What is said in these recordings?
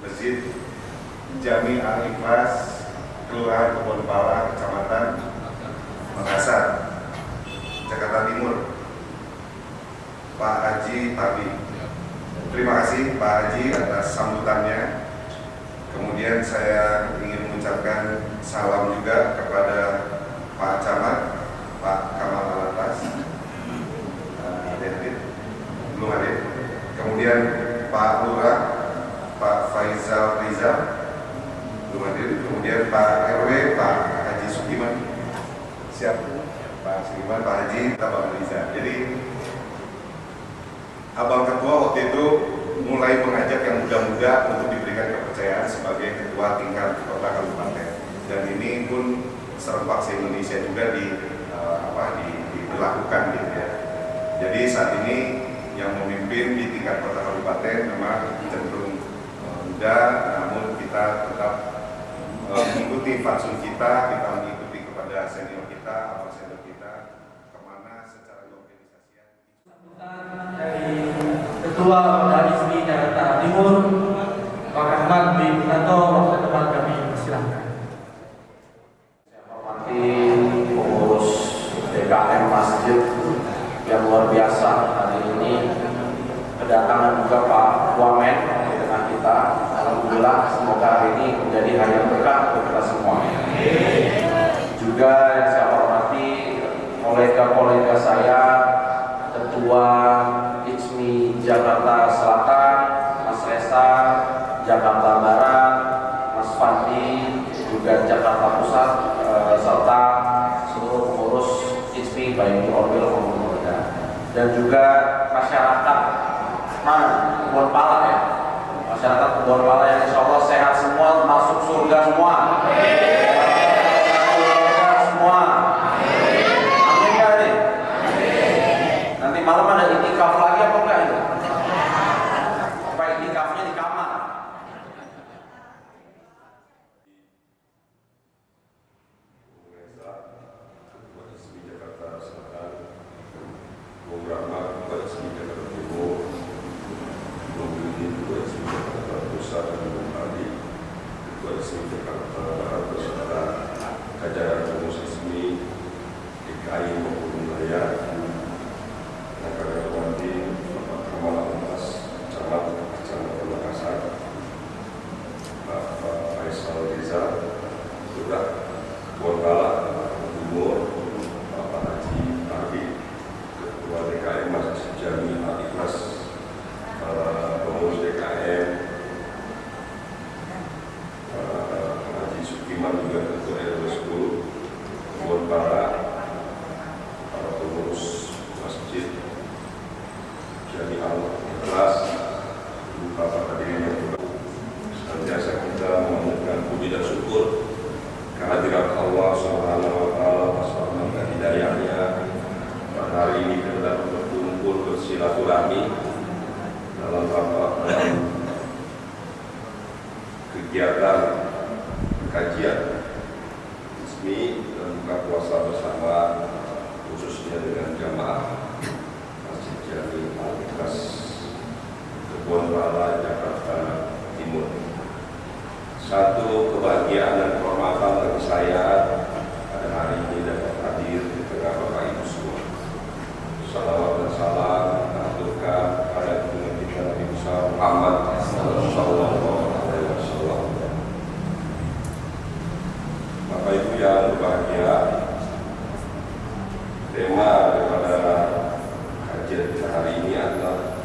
Masjid Jami Al-Ikhlas, Kelurahan Kebonpala, Kecamatan Makassar, Jakarta Timur, Pak Haji Tabi. Terima kasih Pak Haji atas sambutannya. Kemudian saya ingin mengucapkan salam juga kepada Pak Camat, Pak Kamal Alatas, belum hadir. Kemudian Pak Lurah, Pak Faizal Rizal, belum hadir. Kemudian Pak RW, Pak Haji Sukiman, siap. Pak Sukiman, Pak Haji Tabang Riza. Jadi Abang Ketua waktu itu mulai mengajak yang muda-muda untuk diberikan kepercayaan sebagai ketua tingkat kota kabupaten, dan ini pun serempak se-Indonesia juga dilakukan gitu ya. Jadi saat ini yang memimpin di tingkat kota kabupaten memang cenderung muda, namun kita tetap mengikuti fatsun kita mengikuti kepada senior kita, abang senior kita kemana secara organisasian. Dari Ketua Organisasi Jakarta Timur, Pak Ahmad bin Tato, waktu teman kami silakan. Saya hormati pengurus DKM Masjid yang luar biasa hari ini, kedatangan juga Pak Wamen di tengah kita. Alhamdulillah, semoga hari ini menjadi hari yang berkah untuk kita semua. Juga yang saya hormati kolega-kolega saya, Ketua ICMI Jakarta Selatan, Mas Resa, Jakarta Barat, Mas Fandi, juga Jakarta Pusat, serta seluruh pengurus ICMI baik di Orbil maupun Polda, dan juga masyarakat Kebonpala ya, masyarakat Kebonpala yang insya Allah sehat semua, masuk surga semua. Malam ada itikaf lagi apa enggak itu? Apa itikafnya di kamar? Ketua ICMI Jakarta Selatan, Bung Rahmat, Ketua ICMI Jakarta Timur, Bung Willy, Ketua ICMI Jakarta Pusat, dan Bung Adi, Ketua ICMI Jakarta Barat beserta jajaran pengurus ICMI DKI maupun wilayah. Bapak Kamal Alatas, Camat Kecamatan Makassar, Bapak Faizal Rizal, Lurah Kebonpala, Timur, Bapak Haji Tabi, Ketua DKM Masjid Jami Al-Ikhlas, pengurus DKM, Haji Sukiman juga Ketua RW 10 Kebonpala, hari ini kita dapat berkumpul bersilaturahmi dalam kegiatan kajian resmi dan buka puasa bersama, khususnya dengan jamaah Masjid Jami Al-Ikhlas Kebon Rala, Jakarta Timur. Satu kebahagiaan dan kehormatan bagi saya pada hari ini dapat hadir di tengah Bapak Ibu semua. Salawat dan salam kita aturkan pada junjungan kita Nabi besar Muhammad sallallahu alaihi wasallam. Bapak Ibu yang berbahagia, tema daripada kajian kita hari ini adalah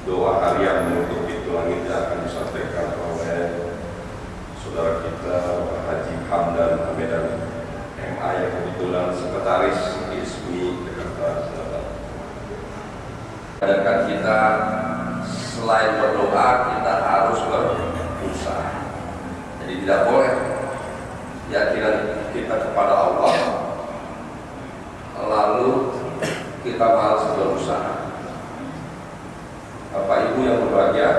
doa harian menutup pintu langit yang akan disampaikan oleh saudara kita Bapak Haji Hamdan Hamedan MA yang kebetulan sekretaris ISMI Jakarta Selatan. Sedangkan kita selain berdoa, kita harus berusaha. Jadi tidak boleh keyakinan kita kepada Allah lalu kita malas berusaha. Bapak Ibu yang berbahagia,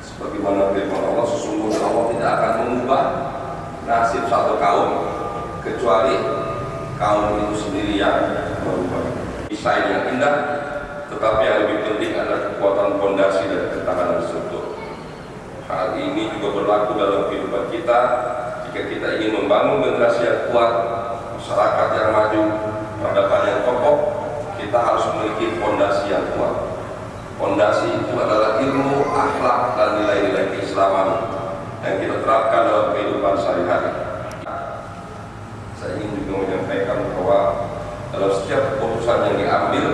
sebagaimana firman Allah, sesungguhnya Allah tidak akan mengubah nasib satu kaum kecuali kaum itu sendiri yang berubah. Desain yang indah, tetapi yang lebih penting adalah kekuatan fondasi dan ketahanan struktur. Hal ini juga berlaku dalam kehidupan kita. Jika kita ingin membangun generasi yang kuat, masyarakat yang maju, peradaban yang kokoh, kita harus memiliki fondasi yang kuat. Fondasi itu adalah ilmu, akhlak, dan nilai-nilai keislaman yang kita terapkan dalam kehidupan sehari-hari. Saya ingin juga menyampaikan bahwa dalam setiap keputusan yang diambil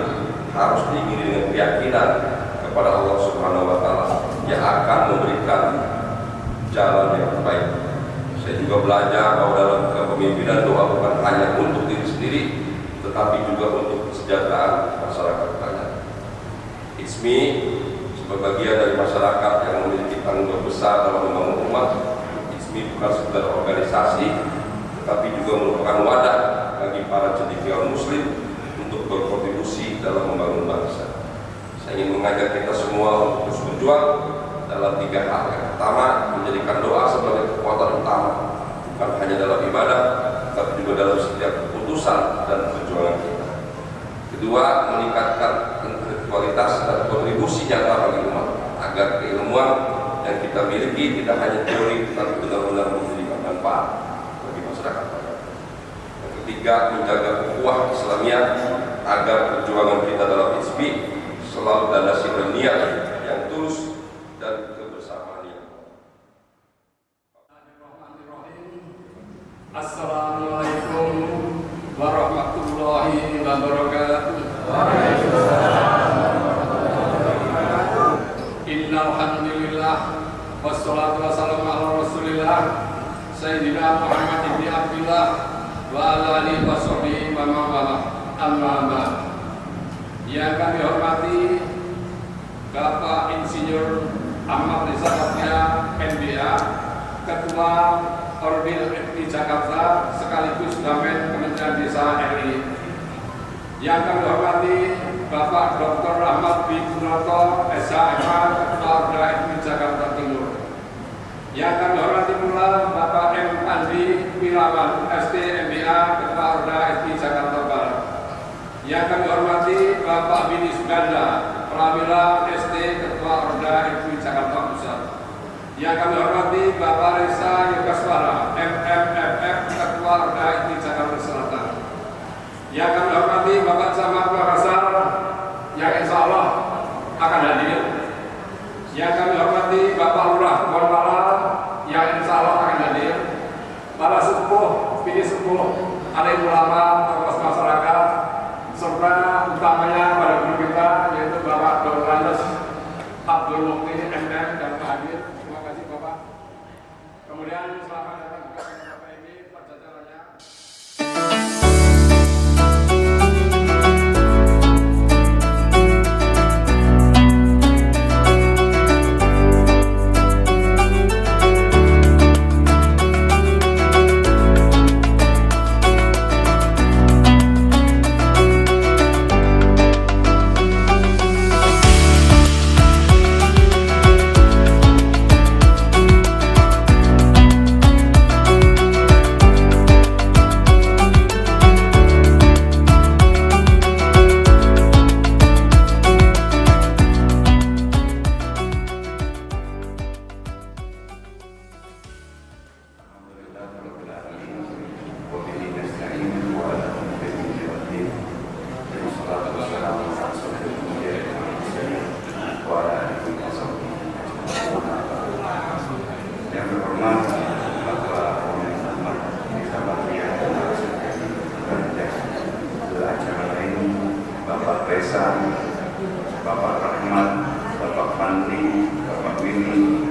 harus diiringi dengan keyakinan kepada Allah Subhanahu wa Ta'ala yang akan memberikan jalan yang terbaik. Saya juga belajar bahwa dalam kepemimpinan doa bukan hanya untuk diri sendiri, tetapi juga untuk kesejahteraan masyarakat banyak. ISMI sebagai bagian dari masyarakat yang memiliki tanggung jawab besar dalam membangun umat. ISMI bukan sekedar organisasi, tetapi juga merupakan wadah bagi para cendekiawan Muslim untuk berkontribusi dalam membangun bangsa. Saya ingin mengajak kita semua untuk terus berjuang dalam tiga hal. Yang pertama, menjadikan doa sebagai kekuatan utama, bukan hanya dalam ibadah, tapi juga dalam setiap keputusan dan perjuangan kita. Kedua, meningkatkan kualitas dan kontribusi nyata bagi umat, agar keilmuan yang kita miliki tidak hanya teori, tetapi benar-benar memberikan manfaat bagi masyarakat. Yang ketiga, menjaga ukhuwah Islamiyah agar perjuangan kita dalam ISMI selalu dandasi niat yang tulus dan kebersamaan yang kuat. Assalamualaikum warahmatullahi wabarakatuh. Innalhamdulillah wassalatu wassalamu ala rasulillah Sayyidina Muhammad ibn Abdullah wa ala alihi wa sahbihi wa mawala amma ba'd. Yang kami hormati Bapak Insinyur Ahmad Rizal Satria MBA, Ketua Orbil FI Jakarta sekaligus Damen Kementerian Desa RI. Yang kami hormati Bapak Dr. Ahmad B. Kunoto, SHMA, Ketua Orda FI Jakarta Timur. Yang kami hormati pula Bapak M. Andi Wirawan, ST MBA, Ketua Orda FI Jakarta Barat. Yang kami hormati Bapak Bini Suganda, Prawira ST, Ketua Orda FI Jakarta Pusat. Yang kami hormati Bapak Reza Yogaswara, MMFF, Ketua Orda FI Jakarta Selatan. Yang kami hormati Bapak Camat Makassar, yang insya Allah akan hadir. Yang kami hormati Bapak Lurah Bonpala, yang insya Allah akan hadir. Para sepuh, bini sepuh, alim ulama, tokoh masyarakat, serta utamanya pada guru kita yaitu Bapak Dr. Andes Abdul Mukti MM dan Pak Hadir. Terima kasih Bapak. Kemudian selamat datang juga Bapak ini perjajarannya. Ihsan, Bapak Rahmat, Bapak Fandri, Bapak Willy,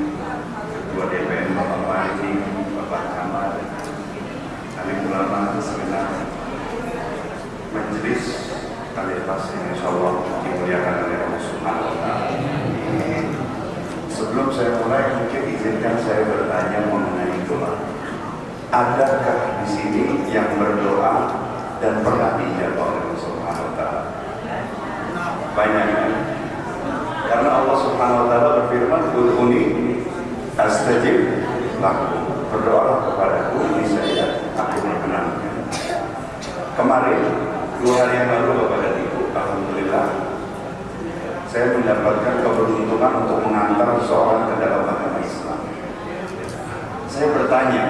Ketua DPM Bapak Fahri, Bapak Kamal, alim ulama segenap majelis Khalifah insyaallah dimuliakan oleh Allah Subhanahu wa taala. Sebelum saya mulai, mungkin izinkan saya bertanya mengenai doa. Adakah di sini yang berdoa dan pernah dijawab oleh Allah Subhanahu wa taala? Banyak kan? Karena Allah Subhanahu wa taala berfirman, "Ud'uni astajib lakum." Berdoalah kepadaku, niscaya aku berkenan. Kemarin 2 hari yang lalu Bapak dan Ibu, alhamdulillah saya mendapatkan keberuntungan untuk mengantar seseorang ke dalam agama Islam. Saya bertanya,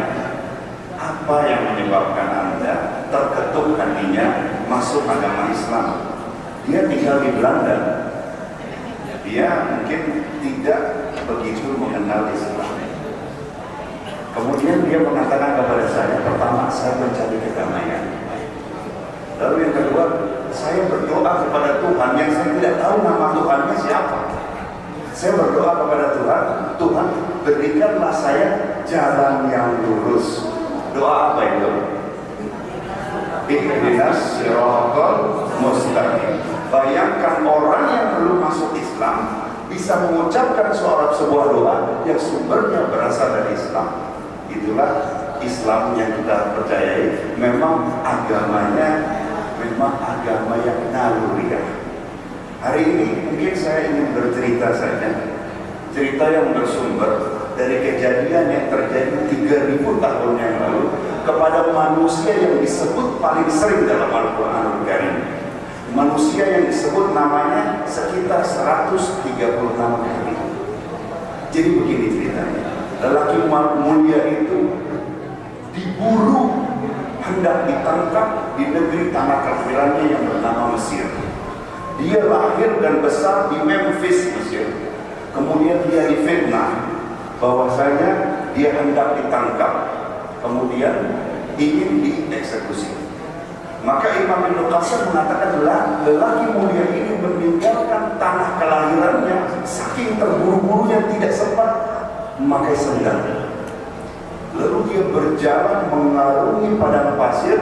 apa yang menyebabkan Anda terketuk hatinya masuk agama Islam? Dia tinggal di Belanda. Dia mungkin tidak begitu mengenal Islam. Kemudian dia mengatakan kepada saya, pertama, saya mencari kedamaian. Lalu yang kedua, saya berdoa kepada Tuhan yang saya tidak tahu nama Tuhannya siapa. Saya berdoa kepada Tuhan, Tuhan berikanlah saya jalan yang lurus. Doa apa itu? Ihdinas siratal mustaqim. Bayangkan orang yang belum masuk Islam bisa mengucapkan sebuah doa yang sumbernya berasal dari Islam. Itulah Islam yang kita percayai. Memang agamanya agama yang naluriah. Hari ini mungkin saya ingin bercerita saja, cerita yang bersumber dari kejadian yang terjadi 3000 tahun yang lalu kepada manusia yang disebut paling sering dalam Al-Quranul Karim. Manusia yang disebut namanya sekitar 136 kali. Jadi begini ceritanya, lelaki mulia itu diburu, hendak ditangkap di negeri tanah kelahirannya yang bernama Mesir. Dia lahir dan besar di Memphis, Mesir. Kemudian dia difitnah bahwasanya dia hendak ditangkap, kemudian ingin dieksekusi. Maka Imam Ibnu Katsir mengatakan, lelaki mulia ini meninggalkan tanah kelahirannya saking terburu-burunya tidak sempat memakai sendal. Lalu dia berjalan mengarungi padang pasir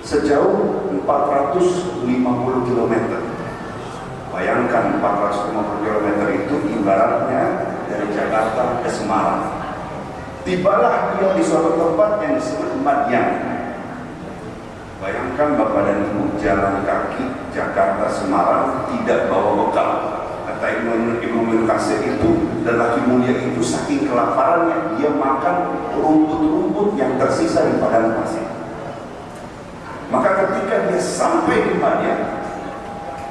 sejauh 450 km. Bayangkan 450 km itu ibaratnya dari Jakarta ke Semarang. Tibalah dia di suatu tempat yang disebut Madian. Bayangkan Bapak dan Ibu, jalan kaki Jakarta Semarang tidak bawa bekal. Kata Imam Ibnu Katsir itu, lelaki mulia itu saking kelaparannya dia makan rumput-rumput yang tersisa di padang pasir. Maka ketika dia sampai di Madian,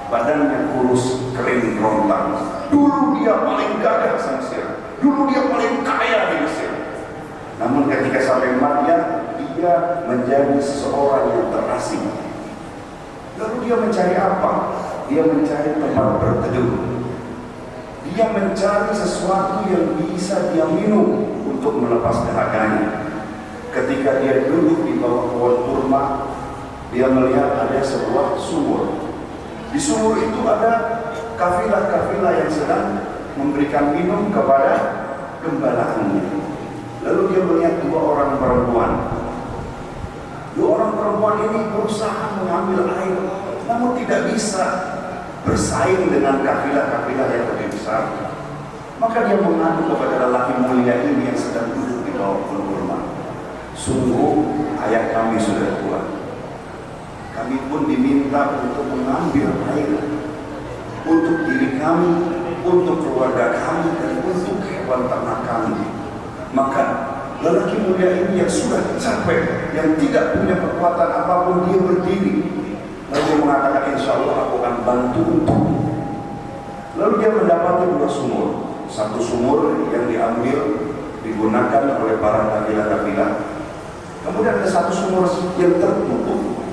badannya kurus, kering, rontang. Dulu dia paling gagah di Mesir, dulu dia paling kaya di Mesir. Namun ketika sampai Madian, dia menjadi seseorang yang terasing. Lalu dia mencari apa? Dia mencari tempat berteduh. Dia mencari sesuatu yang bisa dia minum untuk melepas dahaganya. Ketika dia duduk di bawah pohon kurma, dia melihat ada sebuah sumur. Di sumur itu ada kafilah-kafilah yang sedang memberikan minum kepada gembalaannya. Lalu dia melihat 2 orang perempuan. 2 orang perempuan ini berusaha mengambil air, namun tidak bisa bersaing dengan kafilah-kafilah yang lebih besar. Maka dia mengadu kepada lelaki mulia ini yang sedang duduk di bawah pohon kurma. Sungguh ayah kami sudah tua. Kami pun diminta untuk mengambil air untuk diri kami, untuk keluarga kami, dan untuk hewan ternak kami. Maka lelaki mulia ini yang sudah capek, yang tidak punya kekuatan apapun, dia berdiri. Lalu dia mengatakan, insya Allah aku akan bantu untukmu. Lalu dia mendapati 2 sumur. Satu sumur yang diambil, digunakan oleh para kafilah-kafilah. Kemudian ada satu sumur yang tertutup.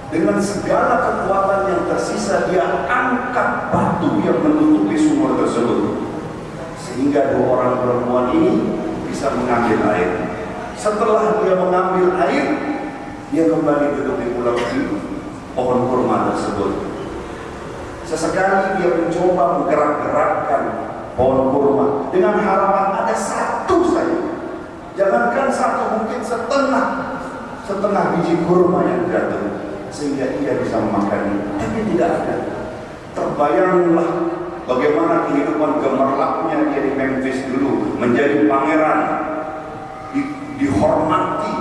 Dengan segala kekuatan yang tersisa, dia angkat batu yang menutupi sumur tersebut. Sehingga 2 orang perempuan ini bisa mengambil air. Setelah dia mengambil air, dia kembali duduk di pulau di pohon kurma tersebut. Sesekali dia mencoba menggerak-gerakkan pohon kurma dengan harapan ada satu saja. Jangankan satu, mungkin setengah biji kurma yang jatuh sehingga ia bisa memakannya. Tapi tidak ada. Terbayanglah bagaimana kehidupan gemerlapnya dia di Memphis dulu, menjadi pangeran, dihormati,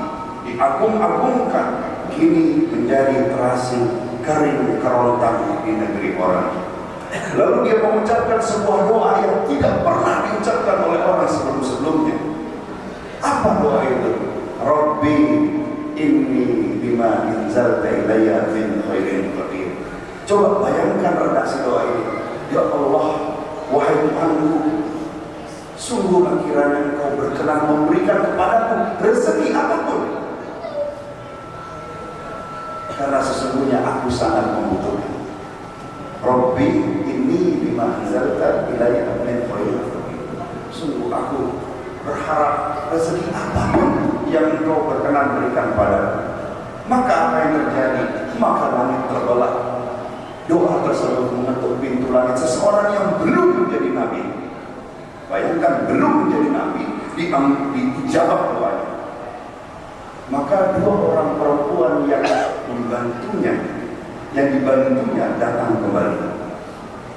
diagung-agungkan, kini menjadi terasing, kering, kerontang di negeri orang. Lalu dia mengucapkan sebuah doa yang tidak pernah diucapkan oleh orang sebelum-sebelumnya. Apa doa itu? Rabbi inni bima inzalta ilayya min khairin qadir. Coba bayangkan redaksi doa ini. Ya Allah, wahai Tuhanku, sungguhlah kiranya Engkau berkenan memberikan kepadaku rezeki apapun, karena sesungguhnya aku sangat membutuhkan. Rabbi inni bima anzalta ilayya min khairin qadir. Sungguh aku berharap rezeki apapun yang Engkau berkenan berikan padaku. Maka apa yang terjadi? Maka langit terbelah. Doa tersebut mengetuk pintu langit seseorang yang belum menjadi nabi. Bayangkan, belum menjadi nabi, dijawab doanya. Maka dua orang perempuan yang dibantunya datang kembali.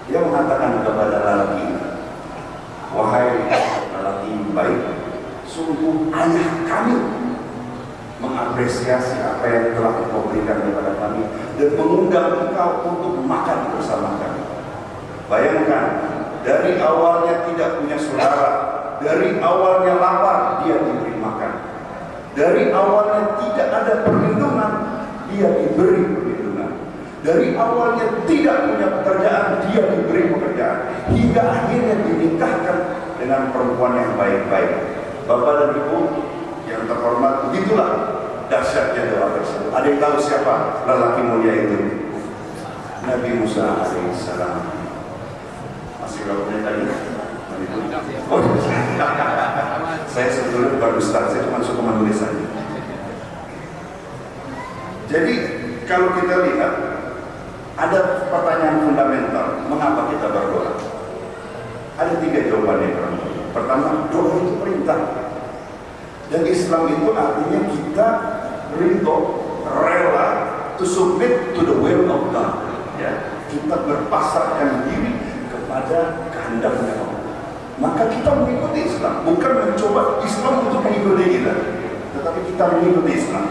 Dia mengatakan kepada lelaki, wahai lelaki baik, sungguh ayah kami mengapresiasi apa yang telah Engkau berikan kepada kami dan mengundang Engkau untuk makan bersama kami. Bayangkan, dari awalnya tidak punya saudara, dari awalnya lapar, dia diberi makan. Dari awalnya tidak ada perlindungan, dia diberi perlindungan. Dari awalnya tidak punya pekerjaan, dia diberi pekerjaan. Hingga akhirnya dinikahkan dengan perempuan yang baik-baik. Bapak dan Ibu yang terhormat, begitulah dahsyatnya doa tersebut. Ada yang tahu siapa lelaki mulia itu? Nabi Musa alaihissalam. Masih berapa menit lagi? Oh, saya sebetulnya baru start, saya cuma suka menulis saja. Jadi kalau kita lihat, ada pertanyaan fundamental, mengapa kita berdoa? Ada 3 jawabannya. Pertama, doa itu perintah. Dan Islam itu artinya kita rela to submit to the will of God. Ya, kita berpasrahkan diri kepada kehendaknya Allah. Maka kita mengikuti Islam, bukan mencoba Islam untuk mengikuti kita, tetapi kita mengikuti Islam.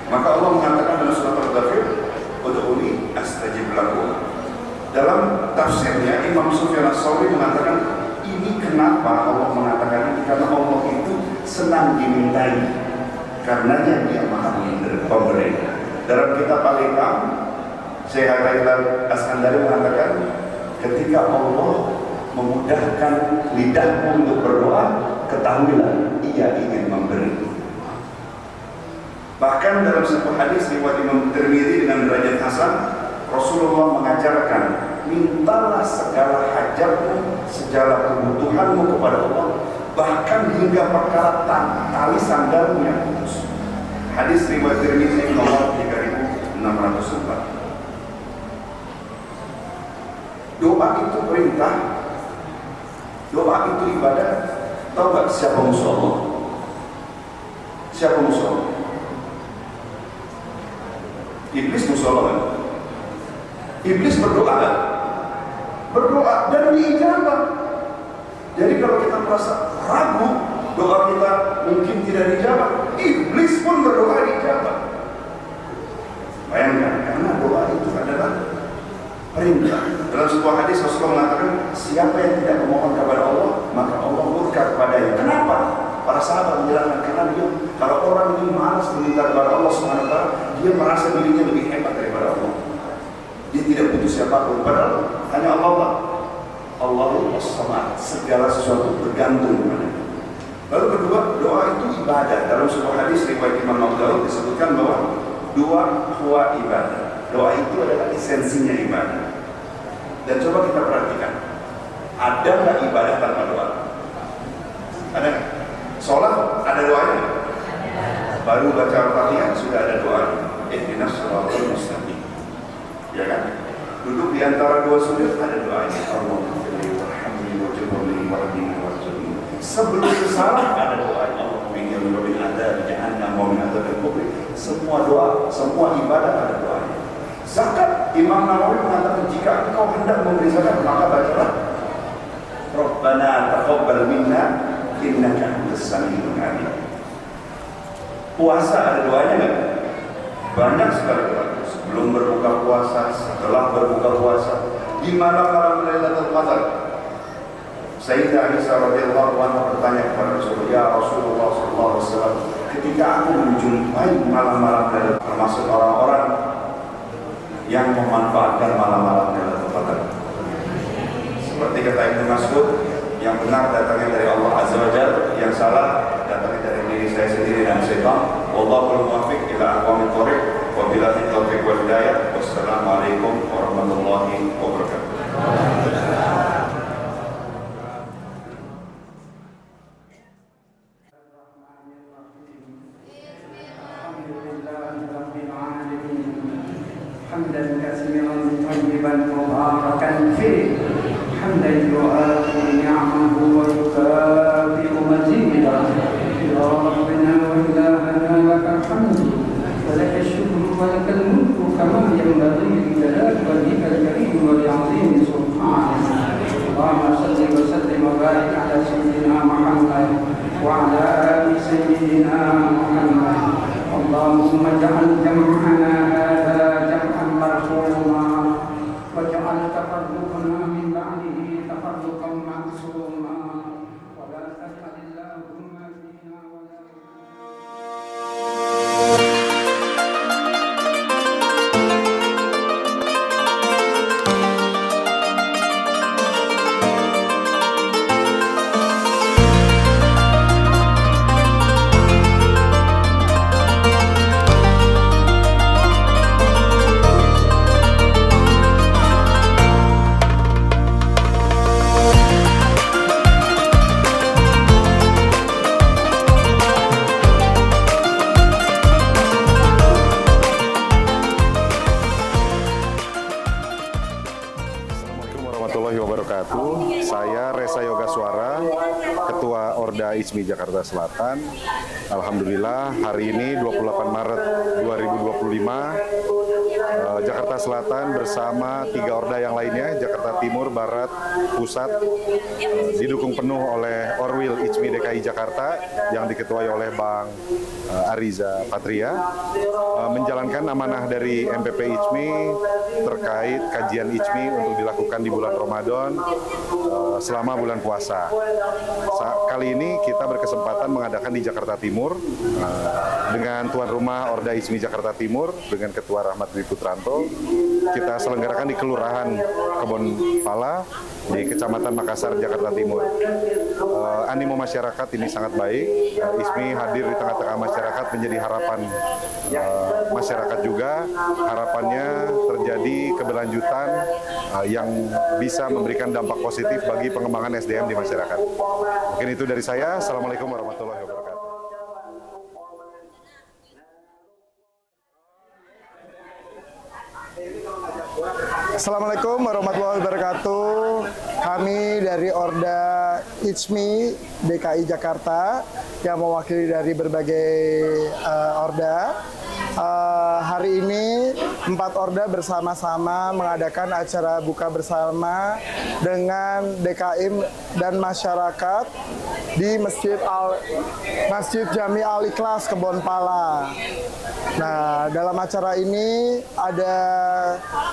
Maka Allah mengatakan dalam surat Al-Ghafir, ud'uni astajib lakum. Dalam tafsirnya Imam Sufyan Ats-Tsauri mengatakan, ini kenapa Allah mengatakan ini, karena Allah itu senang dimintai, karenanya Dia Maha Pemberi. Dalam kitab Al-Hikam, Syekh Haidar Askandari mengatakan, ketika Allah memudahkan lidahmu untuk berdoa, ketahuilah Ia ingin memberi. Bahkan dalam sebuah hadis riwayat Imam Tirmidzi dengan derajat hasan, Rasulullah mengajarkan, mintalah segala hajatmu, segala kebutuhanmu kepada Allah, bahkan hingga perkara tali sandalmu yang putus. Hadis riwayat Tirmidzi nomor 3604. Doa itu perintah, doa itu ibadah. Tahu gak siapa musuh Allah? Siapa musuh Allah? Iblis musuh Allah kan? Iblis berdoa kan? Berdoa dan diijabah. Jadi kalau kita merasa ragu, doa kita mungkin tidak dijawab, iblis pun berdoa dijawab. Bayangkan, karena doa itu adalah perintah. Dalam sebuah hadis Rasulullah mengatakan, siapa yang tidak memohon kepada Allah, maka Allah murka kepadanya. Kenapa? Para sahabat menjelaskan, karena dia, kalau orang ini malas meminta kepada Allah SWT, dia merasa dirinya lebih hebat daripada Allah. Dia tidak butuh siapapun, padahal hanya Allah. Allahu as-Samad, segala sesuatu bergantung kepada-Nya. Lalu kedua, doa itu ibadah. Dalam sebuah hadis riwayat Imam Abu Dawud disebutkan bahwa doa huwa ibadah. Doa itu adalah esensinya ibadah. Dan coba kita perhatikan, ada nggak ibadah tanpa doa? Ada nggak? Sholat ada doanya? Baru baca Al-Fatihah sudah ada doa. Ihdinas shiratal mustaqim. Ya kan? Duduk di antara dua sujud ada doanya. Allahumma warhamni waj'alni wahdini warzuqni. Sebelum salam ada doanya. Allahumma min adzab jahannam wa min adzab al-qabr. Semua doa, semua ibadah ada doanya. Zakat, Imam Nawawi mengatakan jika engkau hendak memberi zakat maka bacalah Rabbana taqabbal minna innaka antas samiul alim. Puasa ada doanya enggak? Banyak sekali doa. Sebelum berbuka puasa, setelah berbuka puasa, di malam-malam Lailatul Qadar. Sayyidah Aisyah radhiyallahu anha bertanya kepada Rasulullah, "Ya Rasulullah sallallahu alaihi wasallam, ketika aku menjumpai malam-malam Lailatul Qadar, termasuk orang-orang yang memanfaatkan malam-malam Lailatul Qadar." Seperti kata Ibnu Mas'ud, yang benar datangnya dari Allah Azza wa Jalla, yang salah datangnya dari diri saya sendiri dan syaitan. Wallahul muwaffiq ila aqwamit thoriq. Wabillahi taufiq wal hidayah. Wassalamualaikum warahmatullahi wabarakatuh. حمدا كثيرا طيبا مباركا فيه حمدا يؤاتي نعمه ويكافئ مزيدا يا ربنا وإلهنا لك الحمد ولك الشكر ولك الملك كما ينبغي لجلال وجهك الكريم ولعظيم سبحانك اللهم صل وسلم وبارك على سيدنا محمد وعلى آل سيدنا محمد اللهم اجعل جمعنا هذا جمعا مرحوما واجعل تفرقنا من بعده تفرقا معصوما ولا تجعل اللهم فينا ولا Warahmatullahi wabarakatuh. Saya Resa Yoga Suara, Ketua Orda ISMI Jakarta Selatan. Alhamdulillah hari ini 28 Maret 2025 Jakarta Selatan bersama 3 Orda yang lainnya, Jakarta Timur, Barat, Pusat, didukung penuh oleh Orwil ISMI DKI Jakarta yang diketuai oleh Bang Ariza Patria, menjalankan amanah dari MPP ISMI terkait kajian ISMI untuk dilakukan di bulan Ramadan selama bulan puasa. Kali ini kita berkesempatan mengadakan di Jakarta Timur dengan tuan rumah Orda ISMI Jakarta Timur dengan Ketua Rahmat Dwi Putranto. Kita selenggarakan di Kelurahan Kebon Pala di Kecamatan Makassar, Jakarta Timur. Animo masyarakat ini sangat baik. ISMI hadir di tengah-tengah masyarakat menjadi harapan masyarakat juga. Harapannya terjadi keberlanjutan yang bisa memberikan dampak positif bagi pengembangan SDM di masyarakat. Mungkin itu dari saya. Assalamualaikum warahmatullahi wabarakatuh. Assalamualaikum warahmatullahi wabarakatuh. Kami dari Orda ISMI DKI Jakarta yang mewakili dari berbagai Orda. Hari ini 4 Orda bersama-sama mengadakan acara buka bersama dengan DKM dan masyarakat di Masjid Jami Al-Ikhlas Kebon Pala. Nah, dalam acara ini ada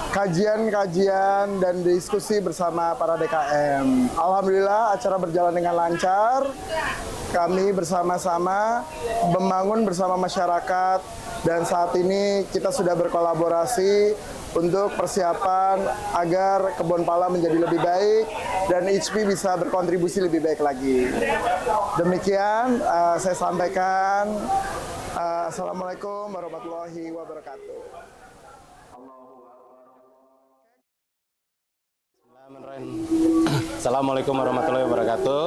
kajian-kajian dan diskusi bersama para DKM. Alhamdulillah acara berjalan dengan lancar. Kami bersama-sama membangun bersama masyarakat dan saat ini kita sudah berkolaborasi untuk persiapan agar Kebon Pala menjadi lebih baik dan ISMI bisa berkontribusi lebih baik lagi. Demikian saya sampaikan. Assalamualaikum warahmatullahi wabarakatuh. Assalamualaikum warahmatullahi wabarakatuh.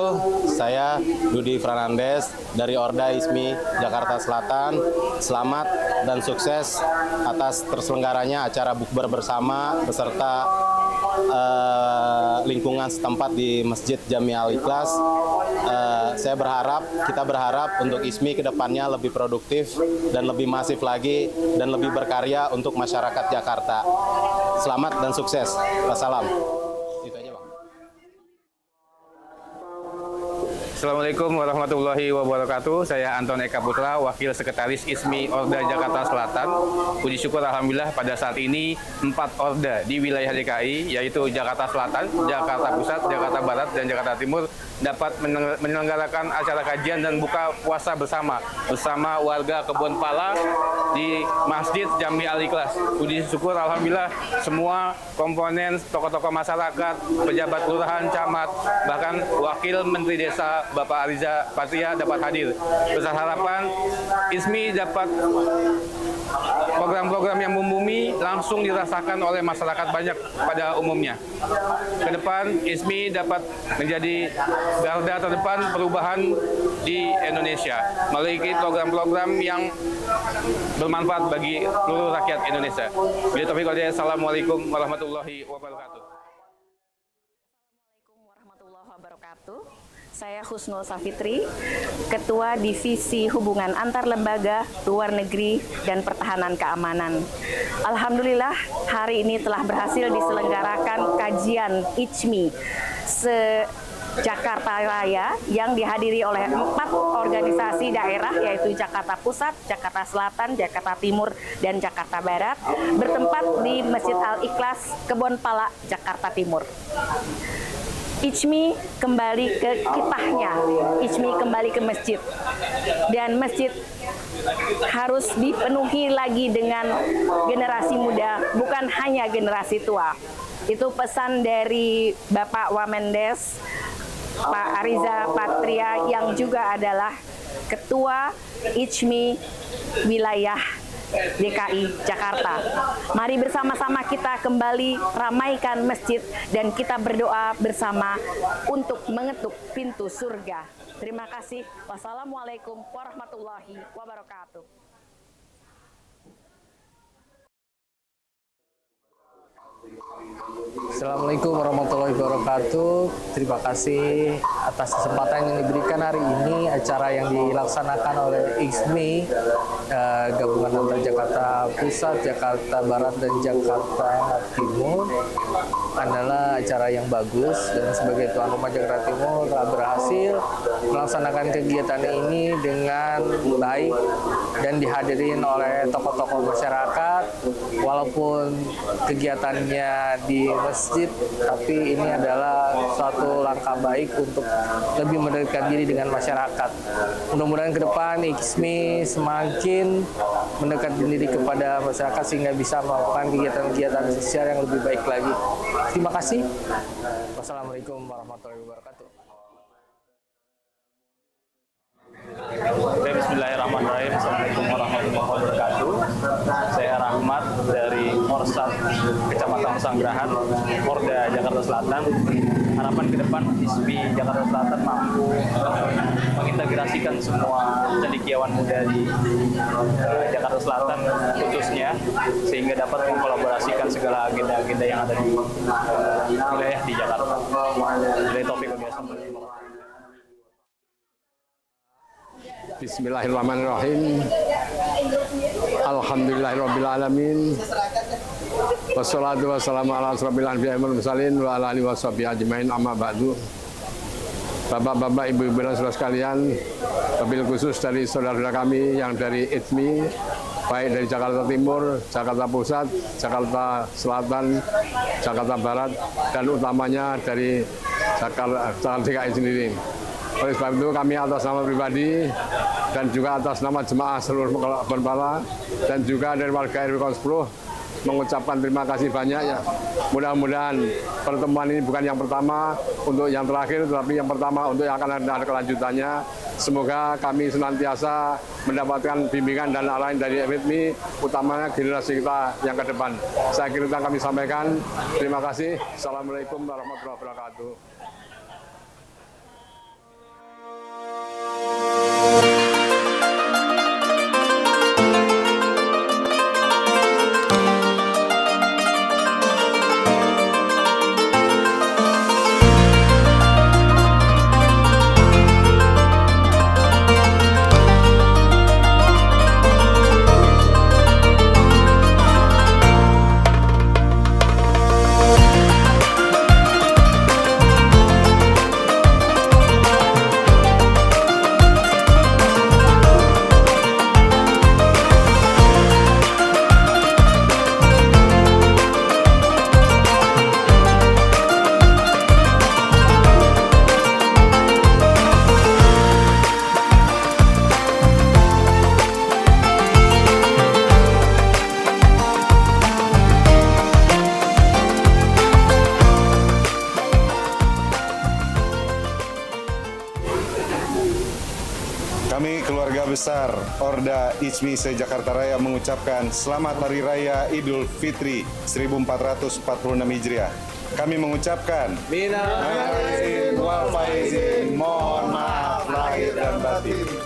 Saya Dudi Fernandes dari Orda ISMI Jakarta Selatan. Selamat dan sukses atas terselenggaranya acara bukber bersama beserta lingkungan setempat di Masjid Jami Al-Ikhlas. Kita berharap untuk ISMI ke depannya lebih produktif dan lebih masif lagi dan lebih berkarya untuk masyarakat Jakarta. Selamat dan sukses. Wassalam. Itu aja, Bang. Assalamualaikum warahmatullahi wabarakatuh. Saya Anton Eka Putra, Wakil Sekretaris ISMI Orda Jakarta Selatan. Puji syukur alhamdulillah pada saat ini 4 Orda di wilayah DKI, yaitu Jakarta Selatan, Jakarta Pusat, Jakarta Barat, dan Jakarta Timur dapat menyelenggarakan acara kajian dan buka puasa bersama warga Kebon Pala di Masjid Jami Al-Ikhlas. Puji syukur alhamdulillah semua komponen, tokoh-tokoh masyarakat, pejabat kelurahan, camat, bahkan Wakil Menteri Desa Bapak Ariza Patria dapat hadir. Besar harapan ISMI dapat program-program yang membumi langsung dirasakan oleh masyarakat banyak pada umumnya. Ke depan ISMI dapat menjadi garda terdepan perubahan di Indonesia melalui program-program yang bermanfaat bagi seluruh rakyat Indonesia. Assalamualaikum warahmatullahi wabarakatuh. Assalamualaikum warahmatullahi wabarakatuh. Saya Husnul Safitri, Ketua Divisi Hubungan Antar Lembaga, Luar Negeri, dan Pertahanan Keamanan. Alhamdulillah, hari ini telah berhasil diselenggarakan kajian ICMI se-Jakarta Raya yang dihadiri oleh 4 organisasi daerah, yaitu Jakarta Pusat, Jakarta Selatan, Jakarta Timur, dan Jakarta Barat, bertempat di Masjid Al-Ikhlas, Kebon Pala, Jakarta Timur. ICMI kembali ke kitahnya, ICMI kembali ke masjid, dan masjid harus dipenuhi lagi dengan generasi muda, bukan hanya generasi tua. Itu pesan dari Bapak Wamendes, Pak Ariza Patria, yang juga adalah Ketua ICMI wilayah DKI Jakarta. Mari bersama-sama kita kembali ramaikan masjid dan kita berdoa bersama untuk mengetuk pintu surga. Terima kasih. Wassalamualaikum warahmatullahi wabarakatuh. Assalamualaikum warahmatullahi wabarakatuh. Terima kasih atas kesempatan yang diberikan hari ini. Acara yang dilaksanakan oleh ISMI gabungan antara Jakarta Pusat, Jakarta Barat, dan Jakarta Timur adalah acara yang bagus, dan sebagai tuan rumah Jakarta Timur telah berhasil melaksanakan kegiatan ini dengan baik dan dihadirin oleh tokoh-tokoh masyarakat. Walaupun kegiatannya di masjid, tapi ini adalah suatu langkah baik untuk lebih mendekatkan diri dengan masyarakat. Mudah-mudahan ke depan ISMI semakin mendekatkan diri kepada masyarakat sehingga bisa melakukan kegiatan-kegiatan sosial yang lebih baik lagi. Terima kasih. Wassalamualaikum warahmatullahi wabarakatuh. Bismillahirrahmanirrahim. Assalamualaikum warahmatullahi wabarakatuh. Saya Rahmat dari Morsat Kecamatan Pesanggerahan, Orda Jakarta Selatan. Harapan ke depan ISMI Jakarta Selatan mampu mengintegrasikan semua cendekiawan muda di Jakarta Selatan khususnya, sehingga dapat mengkolaborasikan segala agenda-agenda yang ada di wilayah di Jakarta. Dari topik biasa. Bismillahirrahmanirrahim. Alhamdulillahirrabbilalamin. Wassalatu wassalamu ala asrofil anbiya'i wal mursalin wa ala alihi washabihi ajmain, amma ba'du. Bapak-bapak, ibu-ibu dan saudara sekalian, wabil khusus dari saudara-saudara kami yang dari ISMI, baik dari Jakarta Timur, Jakarta Pusat, Jakarta Selatan, Jakarta Barat, dan utamanya dari Jakarta DKI sendiri. Oleh sebab itu kami atas nama pribadi dan juga atas nama jemaah seluruh Kebon Pala dan juga dari warga RW 10 mengucapkan terima kasih banyak ya. Mudah-mudahan pertemuan ini bukan yang pertama untuk yang terakhir, tetapi yang pertama untuk yang akan ada kelanjutannya. Semoga kami senantiasa mendapatkan bimbingan dan arahan dari FISMI, utamanya generasi kita yang ke depan. Saya kira kami sampaikan. Terima kasih. Assalamualaikum warahmatullahi wabarakatuh. Kami keluarga besar Orda ISMI se-Jakarta Raya mengucapkan Selamat Hari Raya Idul Fitri 1446 Hijriah. Kami mengucapkan Minal aidin wal faizin, mohon maaf lahir dan batin.